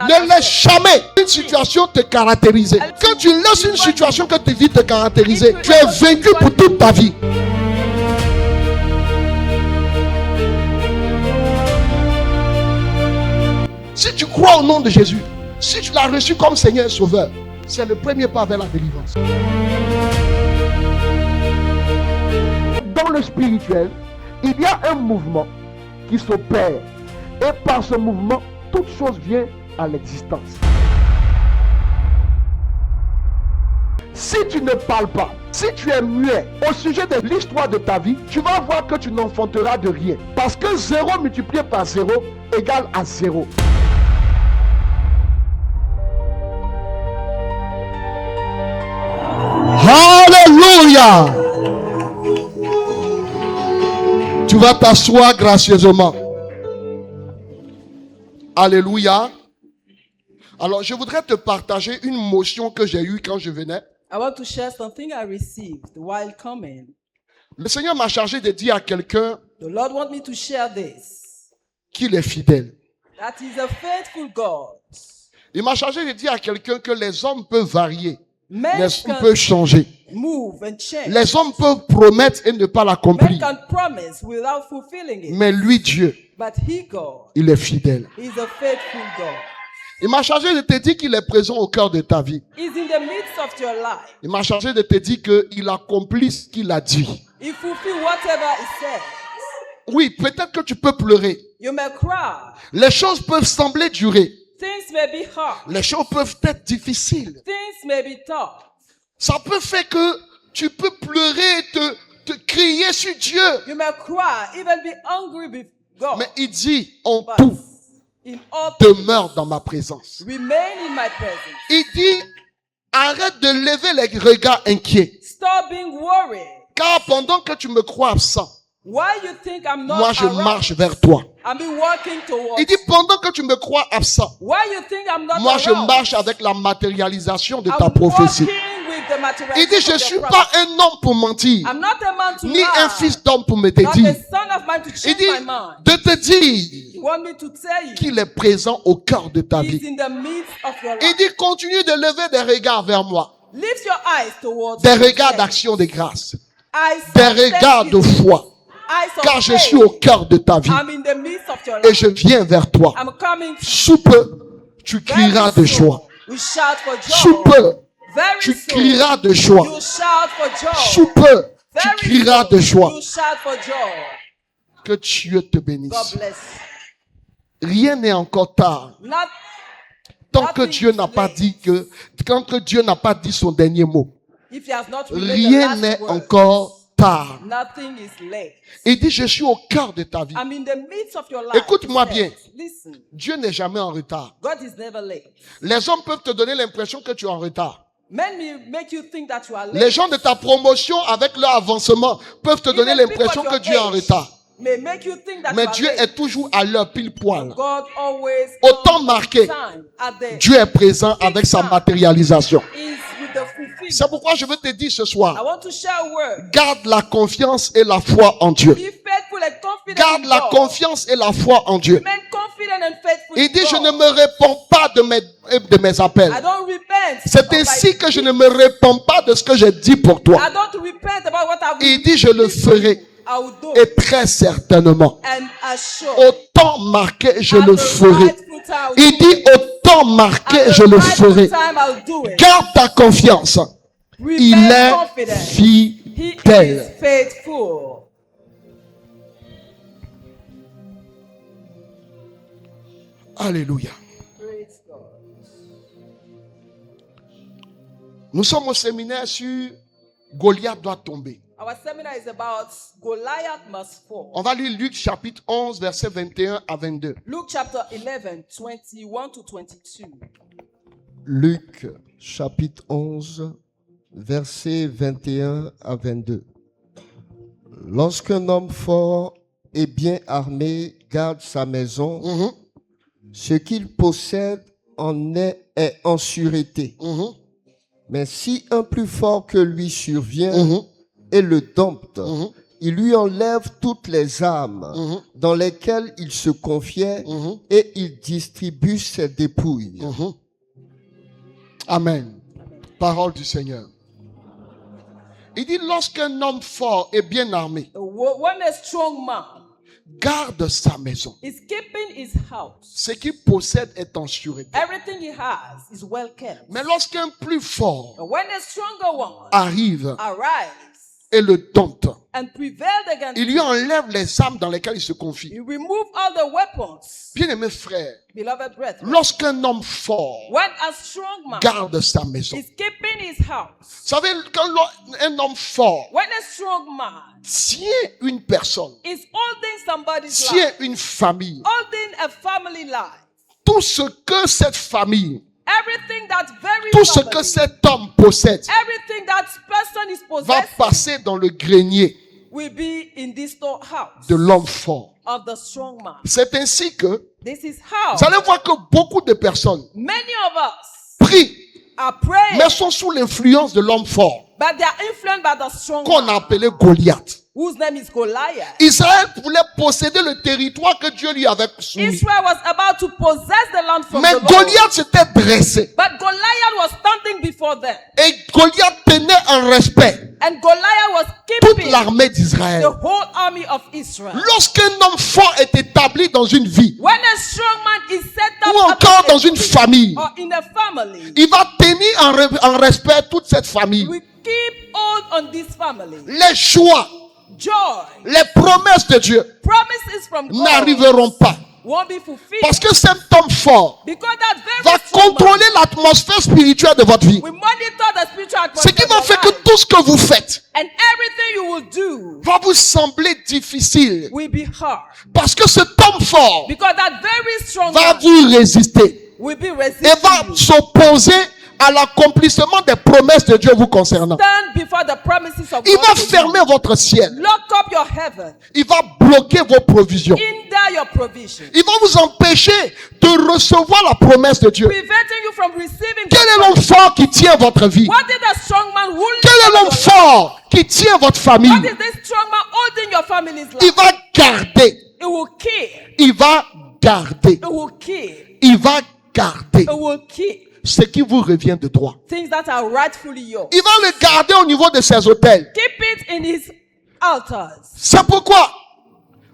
Ne laisse jamais une situation te caractériser. Quand tu laisses une situation que tu vis te caractériser, tu es vaincu pour toute ta vie. Si tu crois au nom de Jésus, si tu l'as reçu comme Seigneur et Sauveur, c'est le premier pas vers la délivrance. Dans le spirituel, il y a un mouvement qui s'opère. Et par ce mouvement, toute chose vient à l'existence. Si tu ne parles pas, si tu es muet au sujet de l'histoire de ta vie, tu vas voir que tu n'enfanteras de rien. Parce que 0 multiplié par 0 égale à 0. Alléluia! Tu vas t'asseoir gracieusement. Alléluia. Alors, je voudrais te partager une motion que j'ai eue quand je venais. I want to share something I received while coming. Le Seigneur m'a chargé de dire à quelqu'un The Lord wants me to share this. qu'il est fidèle. That is a faithful God. Il m'a chargé de dire à quelqu'un que les hommes peuvent varier. Men Les hommes can peuvent changer. move and change. Les hommes peuvent promettre et ne pas Men l'accomplir. can promise without fulfilling it. Mais lui, Dieu, But He, God, il est fidèle. is a faithful God. Il m'a chargé de te dire qu'il est présent au cœur de ta vie. He's in the midst of your life. Il m'a chargé de te dire qu'il accomplit ce qu'il a dit. He fulfills whatever He says. Oui, peut-être que tu peux pleurer. You may cry. Les choses peuvent sembler durer. Things may be hard. Les choses peuvent être difficiles. Things may be tough. Ça peut faire que tu peux pleurer, te crier sur Dieu. You may cry, even be angry with God. Mais il dit, en But tout, in all things, demeure dans ma présence. remain in my presence. Il dit, arrête de lever les regards inquiets. Stop being worried. Car pendant que tu me crois absent, Why you think I'm not moi je around? marche vers toi. I'm be walking towards. Il dit, pendant que tu me crois absent, Why you think I'm not moi je around? marche avec la matérialisation de I'm ta prophétie. walking with the Il materialism dit, je ne of suis your pas prophecy. un homme pour mentir, I'm not a man to ni lie. un fils d'homme pour me Not dédire. a son of man to Il change dit my mind. de te dire You want me to tell you? qu'il est présent au cœur de ta He's vie. in the midst of your Il life. dit continue de lever des regards vers moi, Lift your eyes towards des me. regards d'action de grâce, Eyes des of regards de thanksgiving. foi, Eyes of car je faith. suis au cœur de ta vie I'm in the midst of your et life. je viens vers toi. I'm coming to Sous peu, tu crieras de Very soon, joie. we shout for Sous joy. peu, Very tu soon, crieras de joie. you shout for joy. Sous peu, tu Very crieras soon, de joie. you shout for joy. Que Dieu te God bénisse. bless. Rien n'est encore tard. Not Tant que nothing Dieu is n'a pas late. dit quand que Dieu n'a pas dit son dernier mot, if you have not remained the rien last n'est word, encore tard. nothing is late. Il dit, je suis au cœur de ta vie. I'm in the midst of your life. Écoute-moi He bien. says, listen, Dieu n'est jamais en retard. God is never late. Les hommes peuvent te donner l'impression que tu es en retard. Men may make you think that you are late. Les gens de ta promotion, avec leur avancement, peuvent te donner Even people l'impression of que your tu es en age retard. may make you think that Mais you are Dieu late. est toujours à l'heure pile poil. God always Au comes temps marqué, on time at the Dieu est présent avec sa matérialisation. is with the fulfillment. C'est pourquoi je veux te dire ce I soir, want to share a word. garde la confiance et la foi en Dieu. Be faithful and confident Garde in la God. confiance et la foi en Dieu. Remain confident and faithful Il in dit, je God. ne me réponds pas de mes appels. I don't repent. C'est of my ainsi que je deeds. ne me réponds pas de ce que j'ai dit pour toi. I don't repent about what I've Il dit, je le ferai. I will do Et très certainement, and assure. au temps marqué, je At le the ferai. rightful time, I will Il do dit, it. au temps marqué, At the je le rightful ferai. time, I'll do it. Garde ta confiance. Il Remain est confident. He fidèle. is faithful. Alléluia. Praise God. Nous sommes au séminaire sur Goliath doit tomber. Our seminar is about Goliath must fall. On va lire Luc chapitre 11, versets 21 à 22. Luke chapter 11, 21 to 22. Luc chapitre 11, versets 21 à 22. Lorsqu'un homme fort et bien armé garde sa maison, ce qu'il possède est en sûreté. Mais si un plus fort que lui survient et le dompte, il lui enlève toutes les âmes dans lesquelles il se confiait et il distribue ses dépouilles. Amen. Parole du Seigneur. Il dit, lorsqu'un homme fort et bien armé When a strong man garde sa maison, is keeping his house, ce qu'il possède est en sûreté. everything he has is well kept. Mais lorsqu'un plus fort But when a stronger one arrive arrives et le dompte, and prevailed against il lui enlève les armes dans lesquelles il se confie. you, remove all the weapons, Bien-aimés frères, beloved brethren. lorsqu'un homme fort When a strong man garde sa maison, is keeping his house, vous savez, quand un homme fort when a strong man tient une personne, is holding somebody's tient life, une famille, holding a family life, tout ce que cette famille, everything that very tout ce family, que cet homme possède everything that person is va possessing passer dans le grenier will be in this storehouse de l'homme fort. of the strong man. C'est ainsi que This is how vous allez voir que beaucoup de personnes many of us prient, are praying, mais sont sous l'influence de l'homme fort but they are influenced by the strong qu'on a man, appelé Goliath. whose name is Goliath. Israël voulait posséder le territoire que Dieu lui avait soumis. Israel was about to possess the land from Mais the Lord, Goliath s'était dressé. but Goliath was standing before them, Et Goliath tenait en respect and Goliath was toute keeping l'armée d'Israël. the whole army of Israel. Lorsqu'un homme fort est établi dans une vie, When a strong man is set up ou encore as a dans une famille, or in a family, il va tenir en respect toute cette famille. we keep hold on this family. Les choix, Joy, les promesses de Dieu promises from God n'arriveront pas. won't be fulfilled, Parce que cet homme fort because that va very strong man contrôler l'atmosphère spirituelle de votre vie. will monitor the spiritual Ce qui atmosphere va of faire your que life, tout ce que vous faites and everything you will do va vous sembler difficile. will be hard, Parce que cet homme fort because that very strong va man vous résister will be et resisting va you. s'opposer à l'accomplissement des promesses de Dieu vous concernant. Stand before the promises of Il God va to you. fermer votre ciel. Lock up your heaven, Il va bloquer vos provisions. hinder your provision, Il va vous empêcher de recevoir la promesse de Dieu. preventing you from receiving Quel est the l'homme fort qui tient votre vie? What is the strong man who Quel est lives l'homme your life? fort qui tient votre famille? What is this strong man holding your family's Il life? va garder. It will kill. Il va garder. It will kill. Il va garder It will kill ce qui vous revient de droit. things that are rightfully yours. Il va le garder au niveau de ses hôtels. Keep it in his altars. C'est pourquoi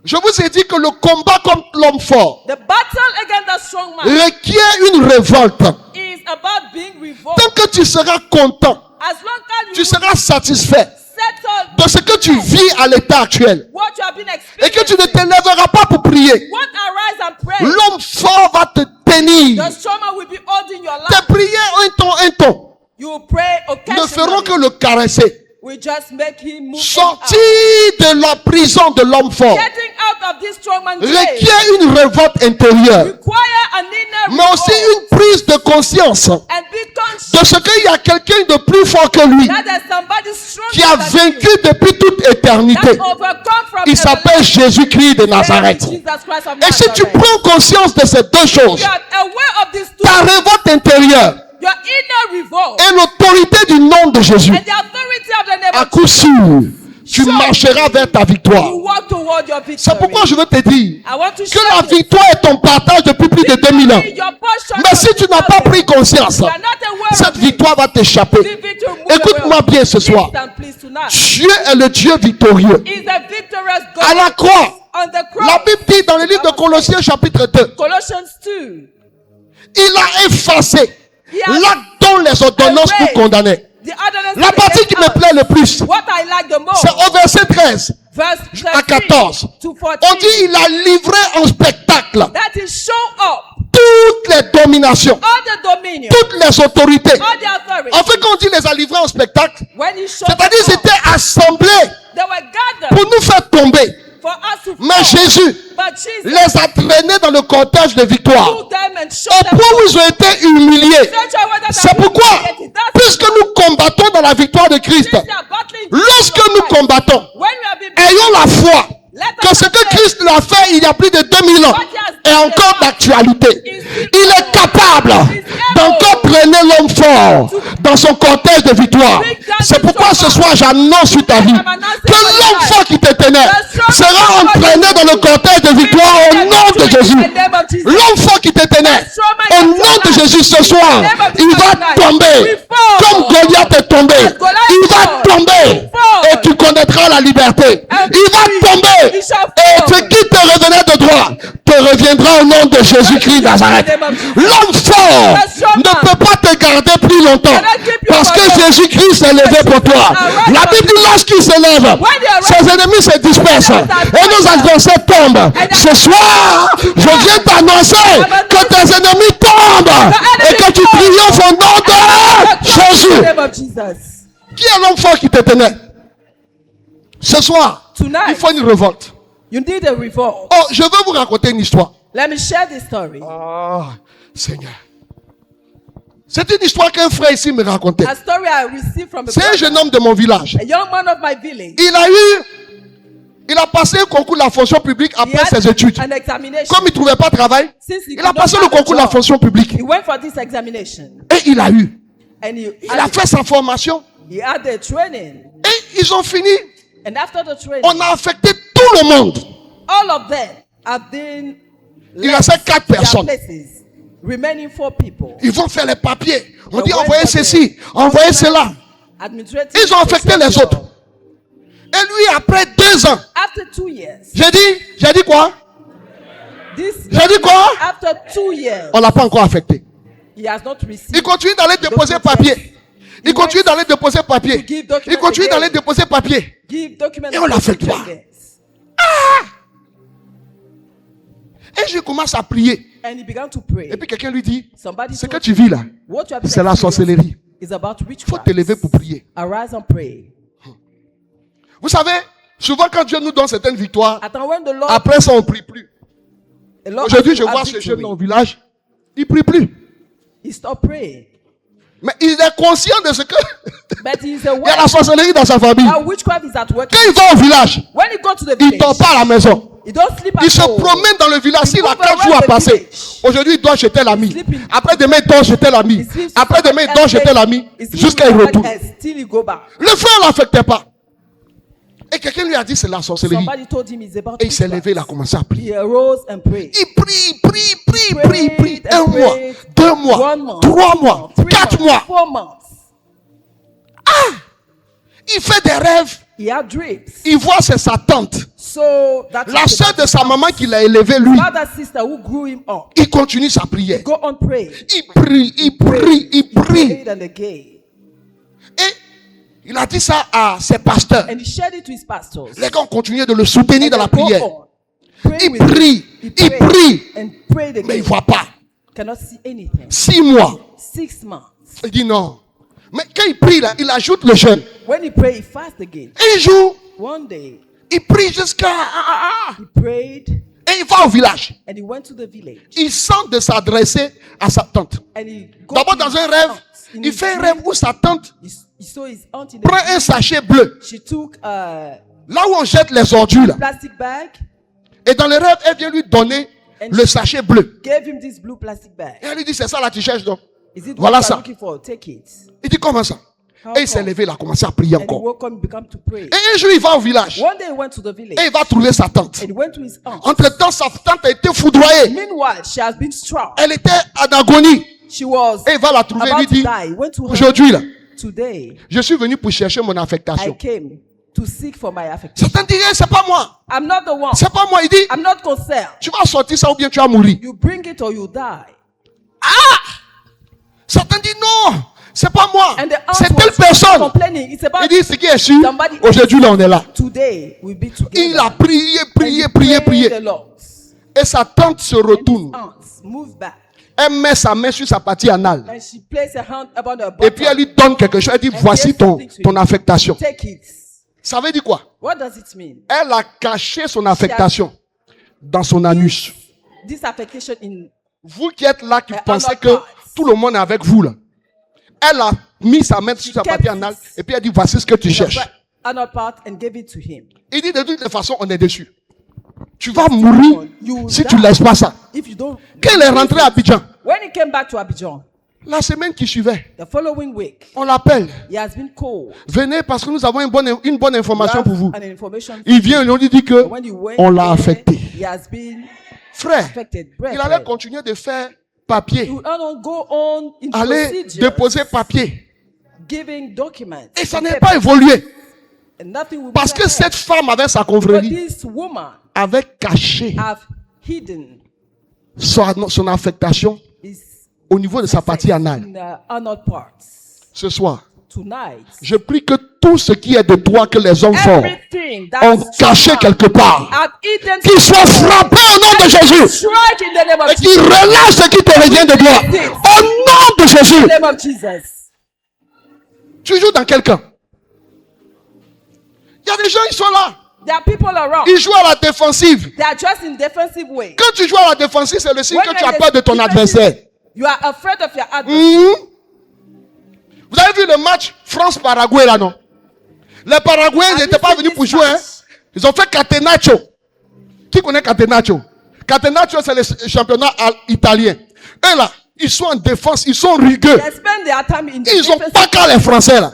je vous ai dit que le combat contre l'homme fort The battle against the strong man requiert une révolte. is about being revolted. Tant que tu seras content, As long as tu you seras satisfait settle de ce que tu vis à l'état actuel what you have been et que tu ne experiencing, te lèveras pas pour prier, what arise and pray, l'homme fort va te tenir. the strong man will be holding your Tes life. prières un ton You will pray ne feront que occasionally. le caresser. We just make him move Sortir out. de la prison de l'homme fort Getting out of this strong man jail requiert une révolte intérieure, require an inner mais aussi revolt une prise de conscience and be conscious de ce qu'il y a quelqu'un de plus fort que lui that there's somebody stronger qui a than vaincu you, depuis toute éternité. that overcome from Il s'appelle Jésus-Christ de Nazareth. Jesus Christ of Et si tu Nazareth. prends conscience de ces deux choses, You are aware of these two, ta révolte intérieure your inner revolt et l'autorité du nom de Jésus, and the authority of the name à of coup sûr, tu Sure. marcheras vers ta victoire. you walk toward your victory. C'est pourquoi je veux te dire I want to que show la you victoire est ton partage depuis plus de 2000 ans. your portion Mais of si tu n'as pas victory. pris conscience, You are not aware cette of it. victoire va t'échapper. The victory will move Écoute-moi away. bien ce soir. Listen, please, tonight. Dieu est le Dieu victorieux. Is a victorious God À la croix, on the cross. la Bible dit dans le livre de Colossiens chapitre 2, Colossians 2. il a effacé He has l'acte dont les ordonnances nous condamnaient. the ordinance La partie qui me plaît le plus, What I like the most. c'est au verset 13 Verse à 13 14. to 14. On dit il a livré en spectacle That is show up toutes les dominations, all the dominion, toutes les autorités. all the authority. En fait, quand on dit les a livrés en spectacle, When he showed c'est-à-dire them ils up, étaient assemblés they were gathered pour nous faire tomber. for us to Mais fall. Jésus But Jesus les a traînés dans le cortège de victoire took them and showed au them point où ils ont été humiliés. C'est pourquoi, puisque nous combattons dans la victoire de Christ, lorsque nous combattons, ayons la foi que ce que Christ l'a fait il y a plus de 2000 ans est encore d'actualité. Il est capable d'encore traîner amener l'homme fort dans son cortège de victoire. C'est pourquoi ce soir j'annonce sur ta vie que l'homme fort qui te tenait sera entraîné dans le cortège de victoire au nom de Jésus. L'homme fort qui te tenait, au nom de Jésus ce soir, il va tomber comme Goliath est tombé. Il va tomber et tu connaîtras la liberté. Il va tomber et ce qui te revenait de droit te reviendra au nom de Jésus-Christ Nazareth. L'homme fort ne peut pas te garder plus longtemps parce que Jésus-Christ s'est levé pour toi. La Bible dit lorsqu'il se lève, ses ennemis se dispersent et nos adversaires tombent. Ce soir, je viens t'annoncer que tes ennemis tombent et que tu triomphes au nom de Jésus. Qui est l'homme fort qui te tenait? Ce soir, il faut une révolte. You need a revolt. Oh, je veux vous raconter une histoire. Let me share this story. Oh, Seigneur. C'est une histoire qu'un frère ici me racontait. A story I received from a C'est un brother, jeune homme de mon village. a young man of my village. Il a passé le concours de la fonction publique He après had ses études. an examination. Comme il ne trouvait pas de travail, Since he il a could not passé le have a concours de la job, fonction publique. he went for this examination. Et il a eu. And Il a fait sa formation. he had the training. Et ils ont fini. And after the training, On a affecté tout le monde. all of them have been Il restait 4 their personnes. places, remaining 4 people. Ils vont faire les papiers. On The dit work envoyez of the ceci, envoyez cela. administrative Ils ont affecté les autres. Et lui, après 2 ans, After 2 years, j'ai dit quoi? this J'ai dit quoi? after 2 years, On l'a pas encore affecté. he has not received. Il continue d'aller déposer papier. Il continue d'aller déposer papier. Il continue d'aller déposer papier. Give documents. Et on l'affecte pas. against. Et je commence à prier. And he began to pray. Et puis quelqu'un lui dit, Somebody ce que told tu vis là, what you have c'est la sorcellerie. is about Il faut witchcraft. te lever pour prier. Arise and pray. Vous savez, souvent quand Dieu nous donne certaines victoires, And when the Lord, après ça on ne prie plus. the Lord Aujourd'hui, je has vois ce victory, jeune dans le village, il ne prie plus. he stopped praying. Mais il est conscient de ce que But he is il y a aware la sorcellerie dans sa famille. that witchcraft is at work. Quand il va au village, When he goes to the il ne village, dort pas à la maison. he don't sleep Il at se home. promène dans le village. S'il a move 4 jours à around the passer, village. aujourd'hui il doit jeter l'ami. Sleeping. Après demain il doit jeter l'ami. He sleeps Après demain il doit jeter l'ami. He sleeps Jusqu'à il with retourne. and still he go back. Le frère ne l'affectait pas. Et quelqu'un lui a dit c'est la sorcellerie. Somebody told him it's about Et il s'est witchcraft. levé, il a commencé à prier. He arose and prayed. Il prie. Prayed and 1 mois, prayed. 2 mois, 1 month, 3 mois, 3 4 months, mois. 4 months. Il fait des rêves. He had dreams. Il voit c'est sa tante. So that La sœur de sa maman qui l'a élevé lui. father sister who grew him up. Il continue sa prière. Go on praying. Il prie. Prayed and again. Et il a dit ça à ses pasteurs. And he shared it to his pastors. Les gars ont continué de le soutenir dans la And they go prière. on, praying Il with him. prie, He il prayed prie, and prayed mais il again. ne voit pas. Cannot see anything. 6 mois. 6 months. Il dit non. Mais quand il prie là, il ajoute le jeûne. When he prayed, he fasted again. Un jour, One day, il prie jusqu'à... he prayed Et il va au village. and he went to the village. Il sent de s'adresser à sa tante. And he go D'abord to dans his un rêve, aunt. In il his fait un dream, rêve où sa tante he saw his aunt in the prend un sachet bleu. She took a Là où on jette les ordures là. plastic bag, Et dans le rêve, elle vient lui donner le sachet bleu. gave him this blue plastic bag. Et elle lui dit, c'est ça là, tu cherches donc. Is it Voilà what ça. you're looking for? Take it. Il dit, comment ça? Et il s'est levé, il a commencé à prier And he encore. woke up and began to pray. Et un jour, il va au village. One day he went to the village Et il va trouver sa tante. and he went to his aunt. Entre-temps, sa tante a été foudroyée. Meanwhile, she has been struck. Elle était en agonie. She was Et il va la trouver et about lui to dit, die. He went to her. aujourd'hui là, Today, je suis venu pour chercher mon I affectation. came to seek for my affection. Satan dit, c'est pas moi. I'm not the one. C'est pas moi. Il dit, I'm not concerned. tu vas sortir ça ou bien tu vas mourir. You bring it or you die. Satan dit, non, c'est pas moi. And the aunt C'est telle was personne. complaining. It's Il about dit, ce qui est sûr, somebody aujourd'hui là, on est là. today we'll be together. Il a prié, And prié, he prié, prayed prié. the Lord. Et sa tante se retourne. Aunts move back. Elle met sa main sur sa partie anale. And she placed her hand upon her Et puis elle bottom. lui donne quelque chose. Elle dit, voici ton affectation. Take it. Ça veut dire quoi? What does it mean? Elle a caché son affectation dans son anus. This affectation in Vous qui êtes là, qui Her pensez anal que parts. tout le monde est avec vous là. Elle a mis sa main sur sa kept partie anale et puis elle dit, voici ce que tu the cherches. another part and gave it to him. Il dit, de toute façon, on est dessus. Tu vas mourir You will si die tu ne laisses pas ça. if you don't. Quand il est rentré à Abidjan, When he came back to Abidjan, La semaine qui suivait, The following week, on l'appelle. he has been called. Venez parce que nous avons une bonne We information have pour vous. an information. Il vient et on lui dit que When you went on l'a there, affecté. he has been Frère, affected. il allait Brethren, continuer de faire papier, you will not go on in aller procedure, déposer papier. giving documents. Et ça and n'est papers, pas évolué. and nothing will Parce be que ahead. cette femme avec sa But confrérie this woman avait caché have hidden son affectation his au niveau de sa partie anale. in the anal parts. Ce soir, Tonight, je prie que tout ce qui est de toi que les hommes font everything ont that caché quelque part, have eaten qu'ils soient frappés au nom de Jésus strike in the name of et qu'ils relâchent ce qui te revient de toi. Au nom de Jésus. the name of Jesus. Tu joues dans quelqu'un. Il y a des gens, ils sont là. There are people around. Ils jouent à la défensive. They are just in defensive way. Quand tu joues à la défensive, c'est le signe When que tu you're as in peur de ton defensive, adversaire. You are afraid of your adversary. Mhm. Vous avez vu le match France-Paraguay là, non? Les Paraguayens Have n'étaient you pas seen venus this pour jouer. Hein? match? Ils ont fait Catenaccio. Qui connaît Catenaccio? Catenaccio, c'est le championnat italien. Eux là, ils sont en défense, ils sont rigueux. They spend their time in the Ils ont defensive pas qu'à les Français là.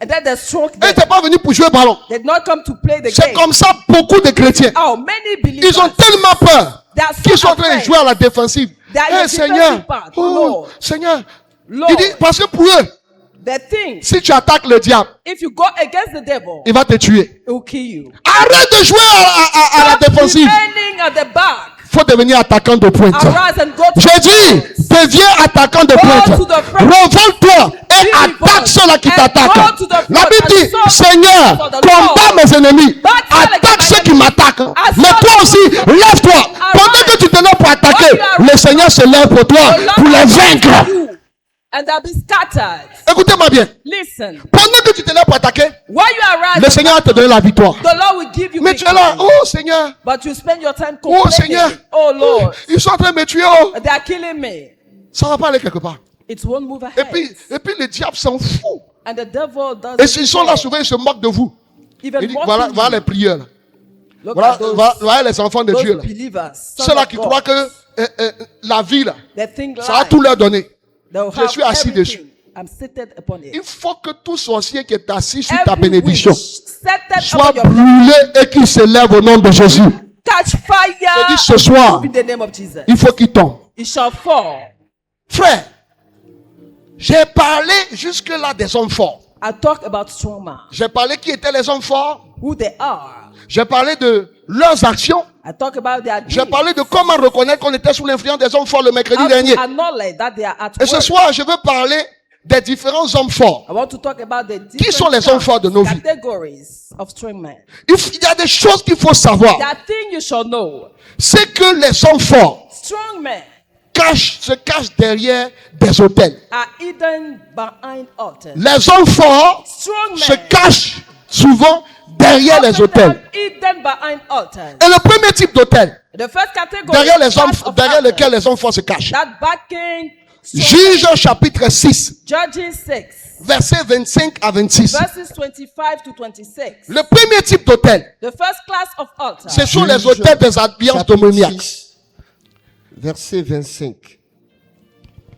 and then they stroke Ils them. n'étaient pas venus pour jouer ballon. They did not come to play the C'est game. comme ça beaucoup de chrétiens. Oh, many believers. Ils ont tellement peur They are so qu'ils sont en train de afraid. jouer à la défensive. They are in Eh the Seigneur, defensive part. oh, Lord. Seigneur. Lord. Il dit, parce que pour eux, The thing, si tu attaques le diable, if you go against the devil, il va te tuer. it will kill you. Arrête de jouer à la Stop défensive. remaining at the back. Faut devenir attaquant de pointe. Arise and go to J'ai the dit, front. deviens attaquant de Go pointe. to the front. Revole-toi et Be attaque revolt. ceux-là qui And t'attaquent. go to the La front Bible and dit, serve Seigneur, for the combat Lord. mes ennemis. Battle Attaque against ceux my qui enemies. m'attaquent. As Mais long toi as aussi, you lève-toi. arise. Pendant que tu te lèves pour attaquer, When you le Seigneur se lève pour toi, The Lord pour les will vaincre. you, and they'll be scattered. Écoutez-moi bien. Listen, Pendant que tu te lèves pour attaquer, while you arise, le Seigneur va te donner la victoire. the Lord will give you Mais tu es là, victory. oh Seigneur, But you spend your time oh complaining. Seigneur, Oh Lord, ils sont en train de me tuer. Oh. they are killing me. Ça va pas aller quelque part. It won't move Et ahead. puis le diable s'en fout. And the devil does. Et s'ils sont là souvent, ils se moquent de vous. Even Il dit, mocking voilà, you. voilà les prières. Là. Look Voilà, at those, voilà les enfants de those Dieu. Là. believers. sons Ceux-là of qui God. croient que la vie, là, They think ça va life. tout leur donner. They will Je have suis assis everything. dessus. I'm seated upon it. Il faut que tout sorcier qui est assis sur ta Every bénédiction wish seated soit upon your brûlé et qu'il se lève au nom de Jésus. catch Je fire dis ce soir, in the name of Jesus. il faut qu'il tombe. It shall fall. Frère, j'ai parlé jusque-là des hommes forts. I talk about strong men, J'ai parlé qui étaient les hommes forts. who they are. J'ai parlé de leurs actions. I talk about their J'ai deeds. parlé de comment reconnaître qu'on était sous l'influence des hommes forts le mercredi How dernier. to acknowledge that they are at Et ce work. soir, je veux parler des différents hommes forts. I want to talk about the Qui sont les different hommes forts de nos vies? categories of strong men. Il y a des choses qu'il faut savoir. That thing you shall know. C'est que les hommes forts Strong men se cachent derrière des hôtels. are hidden behind altars. Les hommes forts Strong se men cachent souvent derrière les hôtels. hidden behind altars. Et le premier type d'hôtel, The first category derrière les hommes, part of derrière altars. lequel les hommes forts se cachent. That backing strong Juge chapitre 6, Judges 6, versets 25 à 26. verses 25 to 26. Le premier type d'hôtel, The first class of altars. ce sont les Juge hôtels des alliances chapitre domoniaques. 6, verset 25.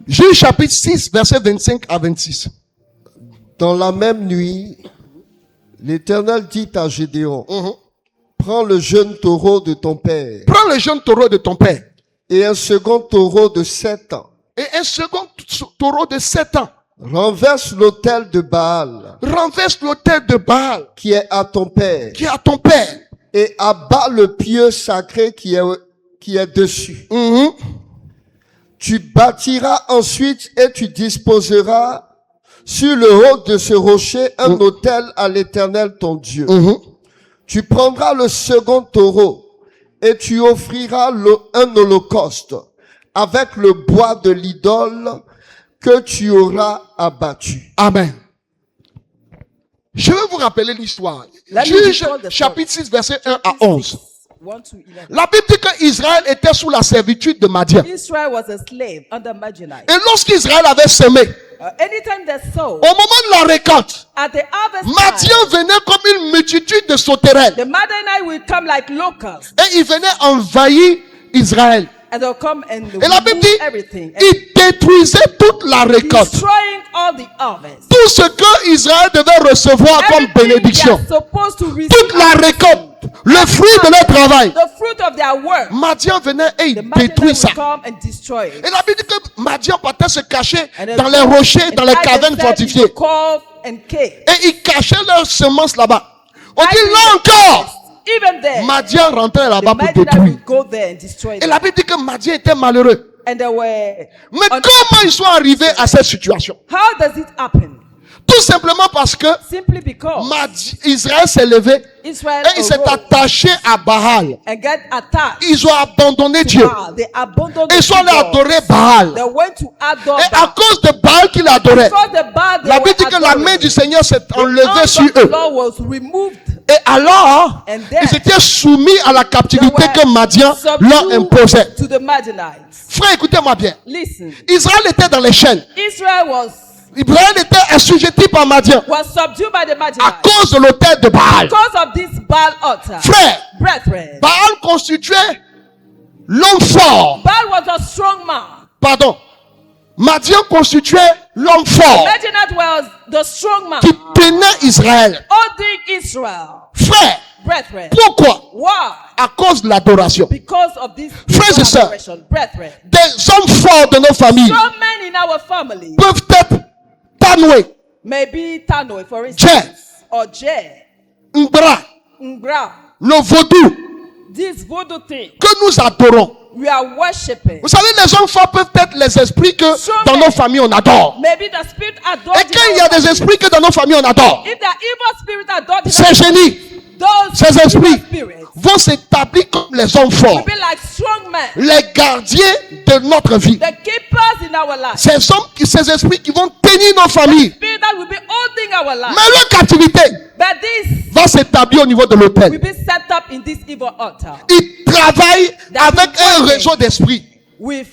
Juge chapitre 6, versets 25 à 26. Dans la même nuit, l'Éternel dit à Gédéon, prends le jeune taureau de ton père Prends le jeune taureau de ton père et un second taureau de 7 ans. et un second taureau de 7 ans. Renverse l'autel de Baal Renverse l'autel de Baal qui est à ton père qui est à ton père. et abat le pieu sacré qui est dessus. Tu bâtiras ensuite et tu disposeras sur le haut de ce rocher un autel à l'Éternel ton Dieu. Tu prendras le second taureau et tu offriras un holocauste avec le bois de l'idole que tu auras abattu. Amen. Je veux vous rappeler l'histoire. Let me Juge recall the chapitre 6, verset 1 à 11. 1 to 11. La Bible dit qu'Israël était sous la servitude de Madian. Israel was a slave under Midianite. Et lorsqu'Israël avait semé, Anytime they sow, au moment de la récolte, at the harvest Madian time, venait comme une multitude de sauterelles. the Midianite will come like locusts Et il venait envahir Israël. And they'll come and Et la Bible remove dit, everything. And il détruisait toute la récolte. destroying all the harvest. Tout ce que Israël devait recevoir comme Everything bénédiction. they are supposed to receive Toute la as récolte. Le fruit de leur travail. the fruit of their work. Madian venait et The il Madianites détruit ça. will come and destroy it. Et la Bible dit que Madian partait se cacher And they dans les go rochers, and dans les hide cavernes themselves in fortifiées. the cove and cave. Et ils cachaient leurs semences là-bas. On dit Hiding là their encore. harvest. Even there, Madian rentrait the là-bas pour Madianites détruire. will go there and destroy Et them. la Bible dit que Madian était malheureux. And they were. Mais comment ils sont arrivés à cette situation? How does it happen? Tout simplement parce que Simply because Israël s'est levé Israel et il s'est arose attaché à Baal. and get attacked. Ils ont abandonné Dieu. Baal. They abandoned Ils the sont allés God. adorer Baal. They went to adore Et à Baal. cause de Baal qu'il adorait, Because the Baal they la were Bible dit que la adoring, main du Seigneur s'est the enlevée hand sur of the eux. Lord was removed. Et alors, And then, ils étaient soumis à la They captivité were que Madian leur subdued imposait. to the Madianites. Frère, écoutez-moi bien. Listen, Israël était dans les chaînes. Israel Israël était assujetti par Madian was subdued by the à Madianites cause de l'autel de Baal. because of this Baal altar. Frère, Brethren, Baal constituait l'homme fort. Baal was a strong man. Pardon. Madian constituait l'homme fort Madianite was the strong man qui tenait Israël. holding Israel. Frère, Brethren, pourquoi? why? À cause de l'adoration. Because of this Frères et sœurs, adoration. Brethren, des hommes forts de nos familles some men in our family, peuvent être Tanoué, maybe Tanoi, for instance, or Jay, Mbra, Ngra, le vaudou this voodoo thing que nous adorons. we are worshiping. Vous savez, les hommes forts peuvent être les esprits que dans nos familles on adore. Maybe the spirit adored. Et quand il y a des esprits que dans nos familles on adore, If the evil spirit adored, ces génies, those ces evil esprits spirits vont s'établir comme les hommes forts, will be like strong men, les gardiens de notre vie. the keepers in our life. Ces esprits qui vont tenir nos familles. Spirit that will be holding our life. Mais leur captivité But this va s'établir au niveau de will l'autel. be set up in this evil altar Ils travaillent avec un réseau d'esprits. with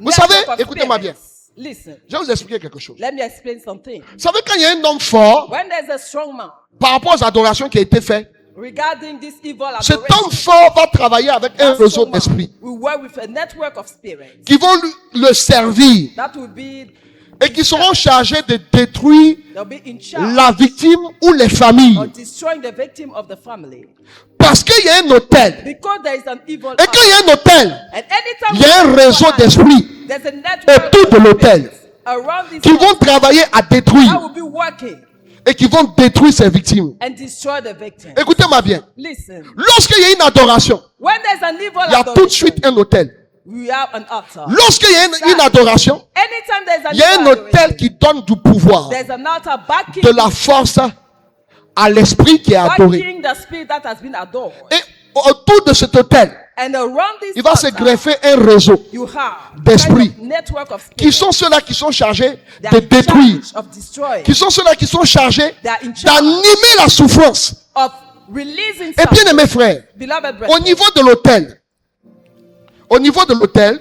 Vous savez, network of écoutez-moi bien. spirits. Listen, Je vais vous expliquer quelque chose. let me explain something. Vous savez, quand il y a un homme fort, When there's a strong man par rapport aux adorations qui ont été faites, regarding this evil cet homme adoration, fort va travailler avec un that réseau strong man d'esprits will work with a network of spirits qui vont le servir that will be, et qui seront chargés de détruire they'll be in charge la victime ou les familles. of destroying the victim of the family. Parce qu'il y a un hôtel. Because there is an evil Et quand il y a un hôtel, and anytime il y a un réseau d'esprits there's a network autour de of l'autel spirits around this qui vont altar travailler à that détruire will be working et qui vont détruire ses victimes. and destroy the victim. Écoutez-moi bien. Listen, Lorsqu'il y a une adoration, when there's an evil il y a tout de adoration, suite un hôtel. we have an altar. Lorsqu'il y a une adoration, Anytime there's an il y a un evil hôtel adoration, qui donne du pouvoir, there's an altar backing, de la force à l'esprit qui est adoré. backing the spirit that has been adored. Et autour de cet hôtel, And around this il va se altar, greffer un réseau you have d'esprits kind of network of qui spirits sont ceux-là qui sont chargés that de are in détruire, charge of destroying, qui sont ceux-là qui sont chargés that are in charge d'animer la souffrance. of releasing Et bien something. aimés frères, Beloved au brethren, niveau de l'autel,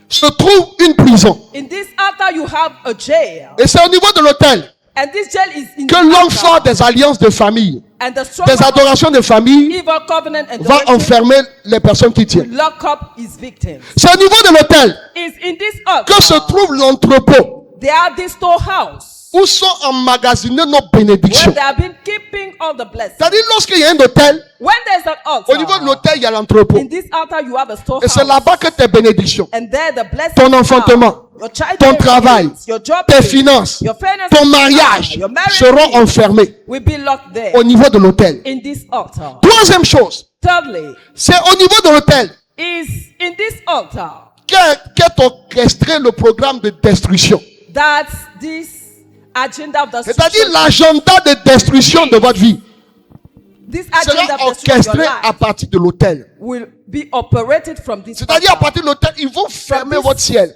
se trouve une prison. in this altar you have a jail. Et c'est au niveau de l'autel And this jail is in que the l'homme altar. fort des alliances de famille, And the strong des man of adorations de famille, evil covenant and va enfermer les personnes qui tiennent. lock up his victims. C'est au niveau de l'autel Is in this altar. que se trouve l'entrepôt They are this storehouse où sont emmagasinées nos where bénédictions. they have been keeping all the blessings. C'est-à-dire, lorsqu'il y a un hôtel, When there's an au niveau de altar, l'hôtel, il y a l'entrepôt. in this altar you have a Et storehouse. c'est là-bas que tes bénédictions, And there the blessings ton are. enfantement, Your child ton bearing travail, gifts, your job tes gifts, finances, your finances, ton mariage your marriage seront gifts enfermés will be locked there au niveau de l'hôtel. in this altar. Troisième chose, Thirdly, c'est au niveau de l'hôtel is in this altar qu'est orchestré le programme de destruction. that this agenda of C'est-à-dire destruction, l'agenda de destruction de votre vie this agenda sera of destruction of orchestré your à life partir de l'hôtel. will be operated from this C'est-à-dire à altar. partir de l'hôtel, ils vont fermer this votre ciel.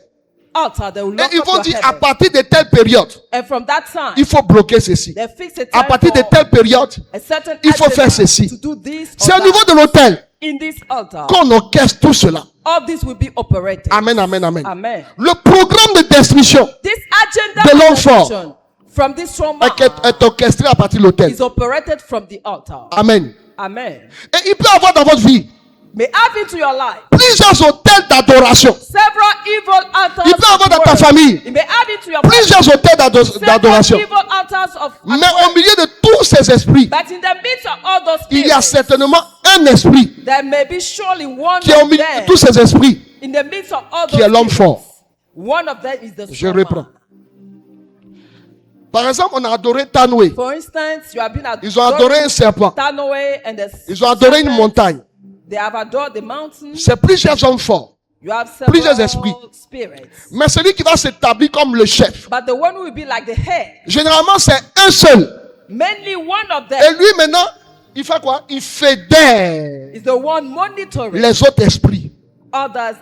Altar, they will Et lock ils up vont your dire à heaven. partir de telle période, And from that time, il faut bloquer ceci. they fix a À time partir de for telle période, a certain il faut agenda faire ceci. to do this or c'est au that. niveau de l'hôtel In this altar, qu'on orchestre tout cela. all this will be operated. Amen, amen, amen. Amen. Le programme de destruction This agenda De of l'homme fort. destruction from this strong man est orchestré à partir de l'hôtel. is operated from the altar. Amen. Amen. Et il peut avoir dans votre vie may have into your life plusieurs hôtels d'adoration. several evil altars. Il peut avoir dans ta of worship. famille It may have into your plusieurs hôtels d'adoration. several evil altars of Mais au milieu de tous ces esprits, but in the midst of all those il y a spirits, certainement un esprit there may be surely one qui est au of milieu de them. tous ces esprits, In the midst of all qui those est l'homme spirits, fort. one of them is the Je strong reprends. man. Par exemple, on a adoré Tanoué. For instance, you have been Ils ont adoré un serpent. Tanoe and the Ils ont adoré une serpent. montagne. They have adored the mountain. C'est plusieurs hommes forts. You have plusieurs several esprits. spirits. Mais celui qui va s'établir comme le chef, But the one who will be like the head, généralement c'est un seul. mainly one of Et them lui maintenant, il fait quoi? Il fédère is the one monitoring les autres esprits. others,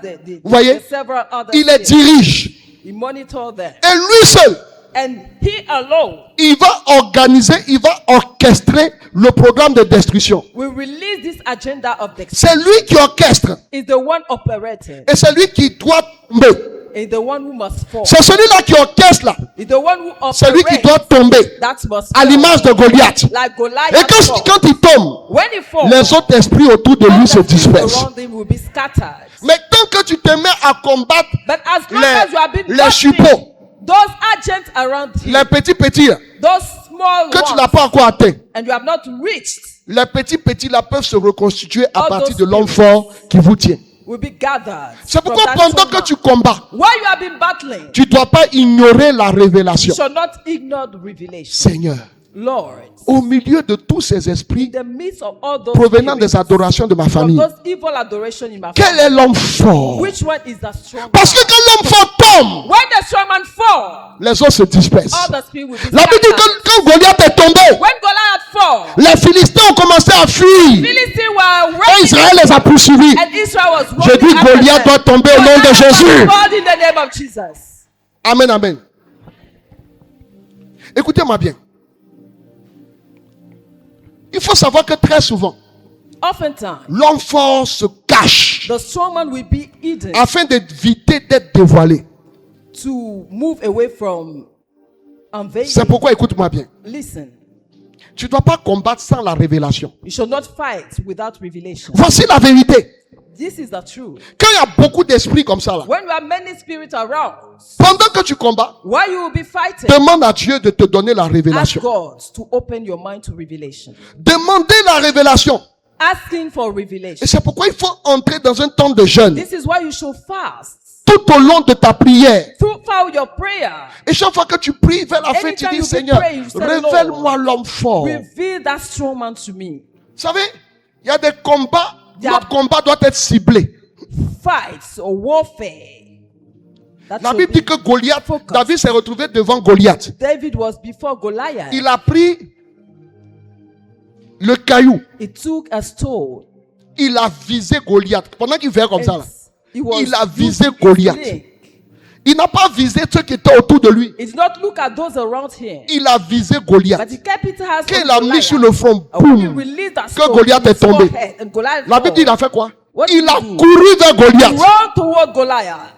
Vous voyez? the several others. Il les dirige. He monitor them. Et lui seul, And he alone il va organiser, il va orchestrer le programme de destruction. will release this agenda of the C'est lui qui orchestre. is the one operating, Et c'est lui qui doit tomber. is the one who must fall, C'est celui-là qui orchestre là. is the one who C'est lui qui operates doit tomber. that must À fall. l'image de Goliath. Like Et Goliath quand, fall. quand il tombe, When he falls, les autres esprits autour de all lui the se spirits dispersent. around him will be scattered. Mais tant que tu te mets à combattre But as long as you have been les watching chupos, those agents around you, les petits là, those small que tu ones, n'as pas encore atteint, and you have not reached, les petits là peuvent se reconstituer à All partir those de l'homme fort qui vous tient. will be gathered. C'est from pourquoi that pendant strong que man. tu combats, While you have been battling, tu ne dois pas ignorer la you révélation. shall not ignore the revelation. Seigneur, Lord, au milieu de tous ces esprits in the midst of all those provenant spirits, des adorations de ma from famille, those evil adoration in my quel family, est l'homme fort? which one is the strong Parce man? que quand l'homme fort tombe, When the strong man fall, les autres se dispersent. all the spirit will be La Bible dit scattered. que quand Goliath est tombé, When Goliath fall, les Philistins ont commencé à fuir. Philistines were Et running, Israël les a poursuivis. and Israel was Je running dis after Goliath them. doit tomber au nom de Goliath Jésus. was called in the name of Jesus. Amen, amen. Écoutez-moi bien. Il faut savoir que très souvent, Oftentimes, l'homme fort se cache the strong man will be hidden afin d'éviter d'être dévoilé. to move away from unveiling. C'est pourquoi, écoute-moi bien. Listen, Tu ne dois pas combattre sans la révélation. you should not fight without revelation. Voici la vérité. This is the truth. Quand il y a beaucoup d'esprits comme ça, là, When you have many spirits around, pendant que tu combats, while you will be fighting, demande à Dieu de te donner la ask révélation. God to open your mind to revelation. Demandez la révélation. Asking for Et revelation. c'est pourquoi il faut entrer dans un temps de jeûne. This is why you should fast. Tout au long de ta prière. Throughout your prayer, Et chaque fois que tu pries vers la fin, tu Anytime dis, you be Seigneur, praying, you say, révèle-moi l'homme fort. Vous reveal that strong man to me. savez, il y a des combats, Yeah. notre combat doit être ciblé. Fights or warfare. That La should Bible be dit que Goliath, focused. David s'est retrouvé devant Goliath. David was before Goliath. Il a pris le caillou. He took a stone. Il a visé Goliath. Pendant qu'il fait comme ça, là, He was il a visé using his Goliath. leg. Il n'a pas visé ceux qui étaient autour de lui. He did not look at those around him. Il a visé But Goliath. he kept it hands Quand on il a mis Goliath. sur le front, And when he boum, released that que stone, Goliath on est his tombé. forehead, and Goliath La Bible dit, il fell. a fait quoi? What Il did a he do? couru vers He Goliath. ran toward Goliath.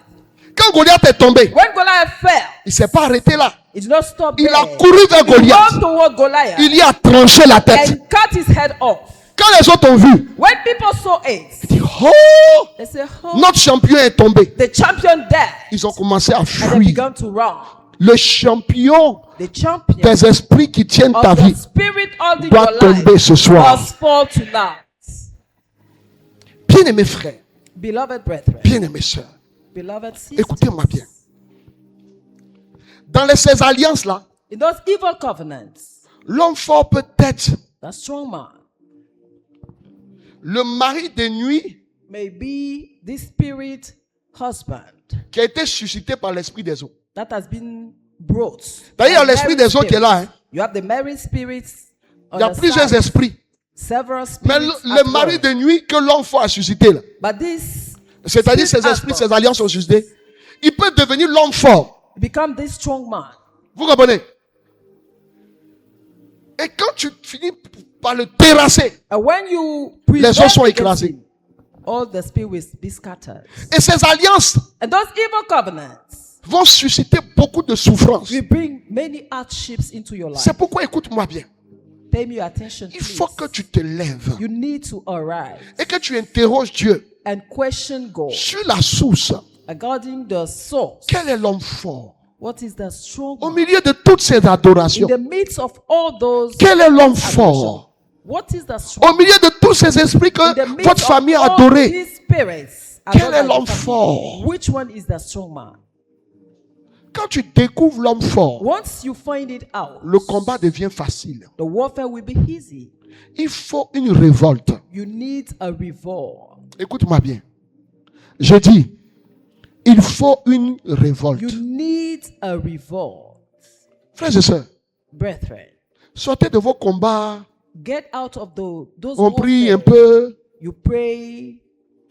Quand Goliath est tombé, When Goliath fell, il ne s'est pas arrêté là. he did not stop Il there. a couru vers He Goliath. ran toward Goliath Il y a tranché la tête. and cut his head off. Quand les autres ont vu, When people saw it, ils disent, oh, they said, oh, notre champion est tombé. the champion dead. Ils ont commencé à And they fuir. began to run. Le champion The champion des esprits qui tiennent ta of vie the spirit of the doit tomber ce soir. must fall tonight. Bien-aimés frères, Beloved brethren, bien-aimés sœurs, beloved sisters, écoutez-moi bien. Dans ces alliances-là, in those evil covenants, l'homme fort peut être the strong man le mari de nuit may be the spirit husband qui a été suscité par l'esprit des eaux. that has been brought. D'ailleurs, by l'esprit married des eaux qui est là, hein. You have the married spirits on Il y a the plusieurs side, esprits. several Mais spirits le at mari work. de nuit que l'homme fort a suscité là, But this c'est-à-dire ces spirit esprits, husband ces alliances sont suscitées, il peut devenir l'homme fort. become this strong man. Vous comprenez? Et quand tu finis par le terrasser, And when you les os sont prevail écrasés. against him, all the spirit will be scattered. Et ces alliances And those evil covenants vont susciter beaucoup de souffrances. will bring many hardships into your life. C'est pourquoi, écoute-moi bien, Pay me your attention, Il please. faut que tu te lèves You need to arise et que tu interroges Dieu and question God sur la source. regarding the source. Quel est l'homme fort? What is the strong Au man? milieu de toutes ces In adorations, the midst of all those quel est l'homme adoration, fort? what is the strong Au milieu de tous ces esprits in the que midst votre of famille a all adorés, these spirits quel adored est by l'homme the family? fort? Which one is the strong man? Quand tu découvres l'homme fort, Once you find it out, le combat devient facile. the warfare will be easy. Il faut une révolte. You need a revolt. Écoute-moi bien. Je dis, il faut une révolte. You need a revolt. Frères et sœurs, Brethren, sortez de vos combats. get out of those On prie un warfare. peu, You pray